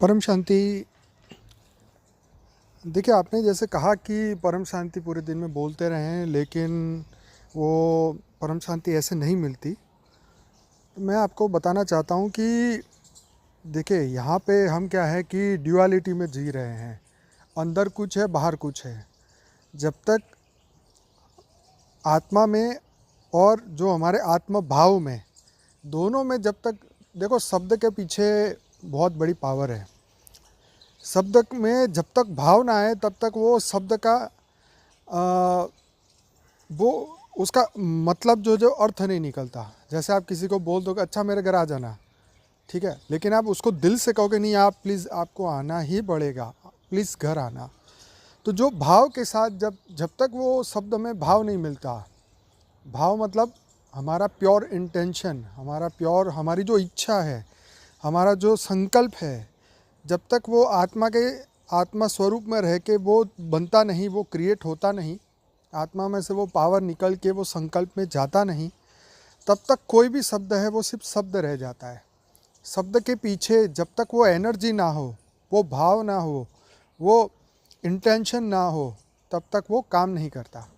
परम शांति। देखिए, आपने जैसे कहा कि परम शांति पूरे दिन में बोलते रहें, लेकिन वो परम शांति ऐसे नहीं मिलती। तो मैं आपको बताना चाहता हूँ कि देखिए, यहाँ पे हम क्या है कि ड्युअलिटी में जी रहे हैं। अंदर कुछ है, बाहर कुछ है। जब तक आत्मा में और जो हमारे आत्म भाव में, दोनों में जब तक, देखो, शब्द के पीछे बहुत बड़ी पावर है। शब्द में जब तक भाव ना आए तब तक वो शब्द का आ, वो उसका मतलब जो जो अर्थ नहीं निकलता। जैसे आप किसी को बोल दो कि अच्छा मेरे घर आ जाना, ठीक है, लेकिन आप उसको दिल से कहोगे नहीं, आप प्लीज़, आपको आना ही पड़ेगा, प्लीज़ घर आना। तो जो भाव के साथ जब जब तक वो शब्द में भाव नहीं मिलता, भाव मतलब हमारा प्योर इंटेंशन, हमारा प्योर, हमारी जो इच्छा है, हमारा जो संकल्प है, जब तक वो आत्मा स्वरूप में रह के वो बनता नहीं, वो क्रिएट होता नहीं, आत्मा में से वो पावर निकल के वो संकल्प में जाता नहीं, तब तक कोई भी शब्द है वो सिर्फ शब्द रह जाता है। शब्द के पीछे जब तक वो एनर्जी ना हो, वो भाव ना हो, वो इंटेंशन ना हो, तब तक वो काम नहीं करता।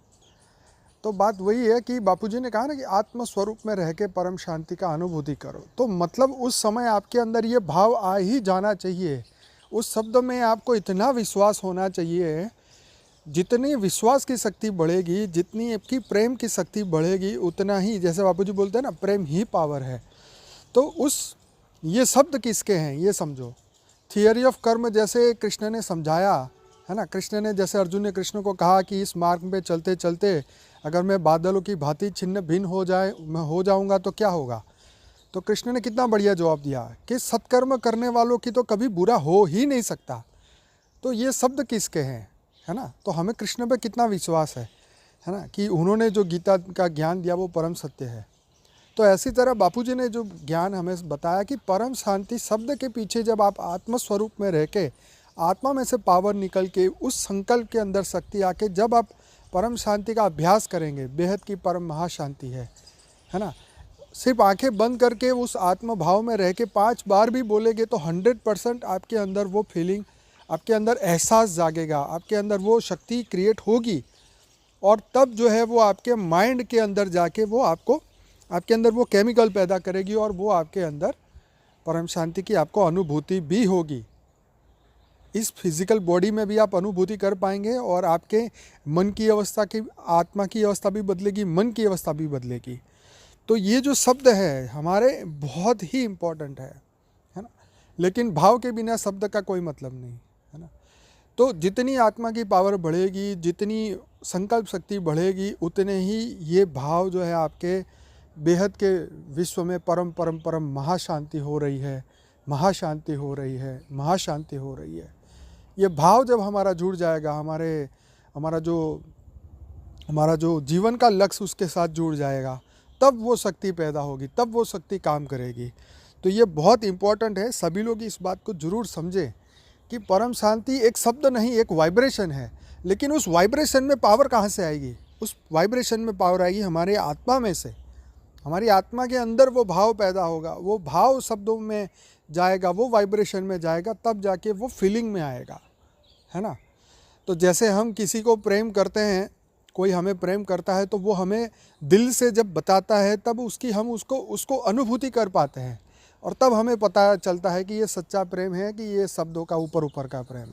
तो बात वही है कि बापूजी ने कहा ना कि आत्म स्वरूप में रह के परम शांति का अनुभूति करो। तो मतलब उस समय आपके अंदर ये भाव आ ही जाना चाहिए। उस शब्द में आपको इतना विश्वास होना चाहिए, जितनी विश्वास की शक्ति बढ़ेगी, जितनी आपकी प्रेम की शक्ति बढ़ेगी, उतना ही, जैसे बापूजी बोलते हैं ना, प्रेम ही पावर है। तो ये शब्द किसके हैं ये समझो। थियरी ऑफ कर्म जैसे कृष्ण ने समझाया है ना, कृष्ण ने, जैसे अर्जुन ने कृष्ण को कहा कि इस मार्ग पे चलते चलते अगर मैं बादलों की भांति छिन्न भिन्न हो जाए, मैं हो जाऊंगा तो क्या होगा। तो कृष्ण ने कितना बढ़िया जवाब दिया कि सत्कर्म करने वालों की तो कभी बुरा हो ही नहीं सकता। तो ये शब्द किसके हैं, है ना। तो हमें कृष्ण पे कितना विश्वास है ना, कि उन्होंने जो गीता का ज्ञान दिया वो परम सत्य है। तो ऐसी तरह बापूजी ने जो ज्ञान हमें बताया कि परम शांति शब्द के पीछे जब आप आत्म स्वरूप में रह के, आत्मा में से पावर निकल के, उस संकल्प के अंदर शक्ति आके जब आप परम शांति का अभ्यास करेंगे, बेहद की परम महाशांति है ना। सिर्फ आंखें बंद करके उस आत्म भाव में रह के 5 बार भी बोलेंगे तो 100% आपके अंदर वो फीलिंग, आपके अंदर एहसास जागेगा, आपके अंदर वो शक्ति क्रिएट होगी। और तब जो है वो आपके माइंड के अंदर जाके वो आपको, आपके अंदर वो केमिकल पैदा करेगी और वो आपके अंदर परम शांति की आपको अनुभूति भी होगी। इस फिजिकल बॉडी में भी आप अनुभूति कर पाएंगे और आपके मन की अवस्था की, आत्मा की अवस्था भी बदलेगी, मन की अवस्था भी बदलेगी। तो ये जो शब्द है हमारे बहुत ही इम्पोर्टेंट है ना। लेकिन भाव के बिना शब्द का कोई मतलब नहीं, है ना। तो जितनी आत्मा की पावर बढ़ेगी, जितनी संकल्प शक्ति बढ़ेगी, उतने ही ये भाव जो है आपके बेहद के विश्व में परम परम परम महाशांति हो रही है, महाशांति हो रही है, महाशांति हो रही है। ये भाव जब हमारा जुड़ जाएगा, हमारा जो जीवन का लक्ष्य उसके साथ जुड़ जाएगा, तब वो शक्ति पैदा होगी, तब वो शक्ति काम करेगी। तो ये बहुत इम्पोर्टेंट है, सभी लोग इस बात को ज़रूर समझें कि परम शांति एक शब्द नहीं, एक वाइब्रेशन है। लेकिन उस वाइब्रेशन में पावर कहाँ से आएगी? उस वाइब्रेशन में पावर आएगी हमारे आत्मा में से। हमारी आत्मा के अंदर वो भाव पैदा होगा, वो भाव शब्दों में जाएगा, वो वाइब्रेशन में जाएगा, तब जाके वो फीलिंग में आएगा, है ना। तो जैसे हम किसी को प्रेम करते हैं, कोई हमें प्रेम करता है तो वो हमें दिल से जब बताता है तब हम उसको अनुभूति कर पाते हैं, और तब हमें पता चलता है कि ये सच्चा प्रेम है कि ये शब्दों का ऊपर ऊपर का प्रेम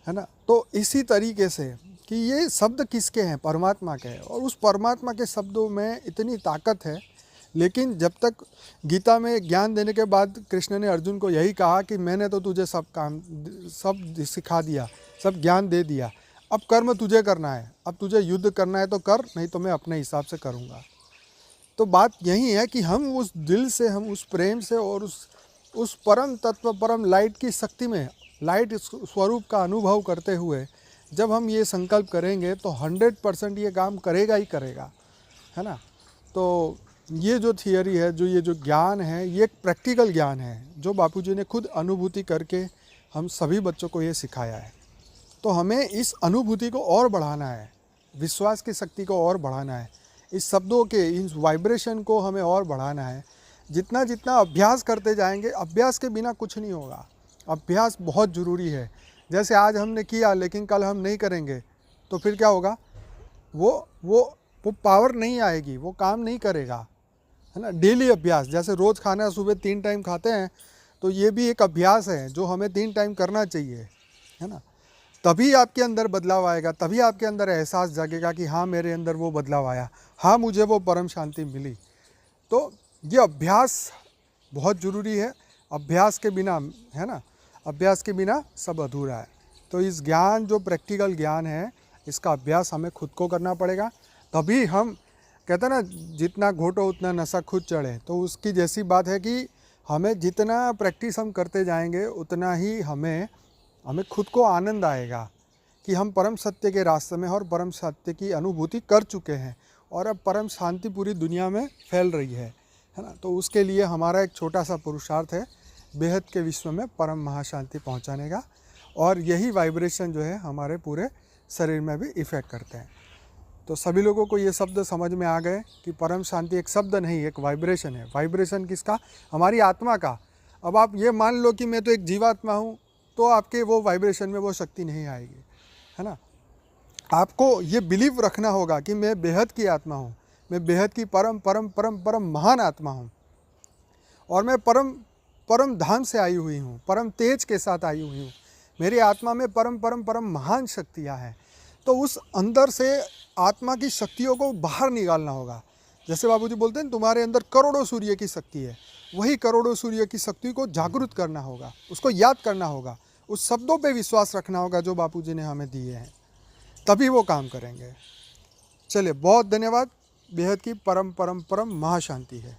है ना। तो इसी तरीके से कि ये शब्द किसके हैं? परमात्मा के हैं, और उस परमात्मा के शब्दों में इतनी ताकत है। लेकिन जब तक गीता में ज्ञान देने के बाद कृष्ण ने अर्जुन को यही कहा कि मैंने तो तुझे सब सिखा दिया, सब ज्ञान दे दिया, अब कर्म तुझे करना है, अब तुझे युद्ध करना है तो कर, नहीं तो मैं अपने हिसाब से करूँगा। तो बात यही है कि हम उस दिल से, हम उस प्रेम से और उस परम तत्व, परम लाइट की शक्ति में, लाइट स्वरूप का अनुभव करते हुए जब हम ये संकल्प करेंगे तो 100% ये काम करेगा ही करेगा, है ना। तो ये जो थियरी है, ये जो ज्ञान है, ये एक प्रैक्टिकल ज्ञान है जो बापूजी ने खुद अनुभूति करके हम सभी बच्चों को ये सिखाया है। तो हमें इस अनुभूति को और बढ़ाना है, विश्वास की शक्ति को और बढ़ाना है, इस शब्दों के, इस वाइब्रेशन को हमें और बढ़ाना है। जितना जितना अभ्यास करते जाएंगे, अभ्यास के बिना कुछ नहीं होगा। अभ्यास बहुत ज़रूरी है। जैसे आज हमने किया लेकिन कल हम नहीं करेंगे तो फिर क्या होगा, वो पावर नहीं आएगी, वो काम नहीं करेगा, है ना। डेली अभ्यास, जैसे रोज़ खाना सुबह 3 टाइम खाते हैं तो ये भी एक अभ्यास है जो हमें 3 टाइम करना चाहिए, है ना। तभी आपके अंदर बदलाव आएगा, तभी आपके अंदर एहसास जागेगा कि हाँ मेरे अंदर वो बदलाव आया, हाँ मुझे वो परम शांति मिली। तो ये अभ्यास बहुत ज़रूरी है। अभ्यास के बिना, है ना, अभ्यास के बिना सब अधूरा है। तो इस ज्ञान, जो प्रैक्टिकल ज्ञान है, इसका अभ्यास हमें खुद को करना पड़ेगा। तभी हम कहते हैं ना, जितना घोटो उतना नशा खुद चढ़े। तो उसकी जैसी बात है कि हमें जितना प्रैक्टिस हम करते जाएंगे उतना ही हमें खुद को आनंद आएगा कि हम परम सत्य के रास्ते में और परम सत्य की अनुभूति कर चुके हैं और अब परम शांति पूरी दुनिया में फैल रही है ना। तो उसके लिए हमारा एक छोटा सा पुरुषार्थ है बेहद के विश्व में परम महाशांति पहुंचाने का, और यही वाइब्रेशन जो है हमारे पूरे शरीर में भी इफ़ेक्ट करते हैं। तो सभी लोगों को ये शब्द समझ में आ गए कि परम शांति एक शब्द नहीं, एक वाइब्रेशन है। वाइब्रेशन किसका? हमारी आत्मा का। अब आप ये मान लो कि मैं तो एक जीवात्मा हूँ, तो आपके वो वाइब्रेशन में वो शक्ति नहीं आएगी, है ना। आपको ये बिलीव रखना होगा कि मैं बेहद की आत्मा हूँ, मैं बेहद की परम परम परम परम महान आत्मा हूँ, और मैं परम परम धाम से आई हुई हूँ, परम तेज के साथ आई हुई हूँ। मेरी आत्मा में परम परम परम महान शक्तियाँ हैं। तो उस अंदर से आत्मा की शक्तियों को बाहर निकालना होगा। जैसे बाबूजी बोलते हैं तुम्हारे अंदर करोड़ों सूर्य की शक्ति है, वही करोड़ों सूर्य की शक्ति को जागृत करना होगा, उसको याद करना होगा, उस शब्दों पे विश्वास रखना होगा जो बापूजी ने हमें दिए हैं, तभी वो काम करेंगे। चलिए, बहुत धन्यवाद। बेहद की परम परम परम महाशांति है।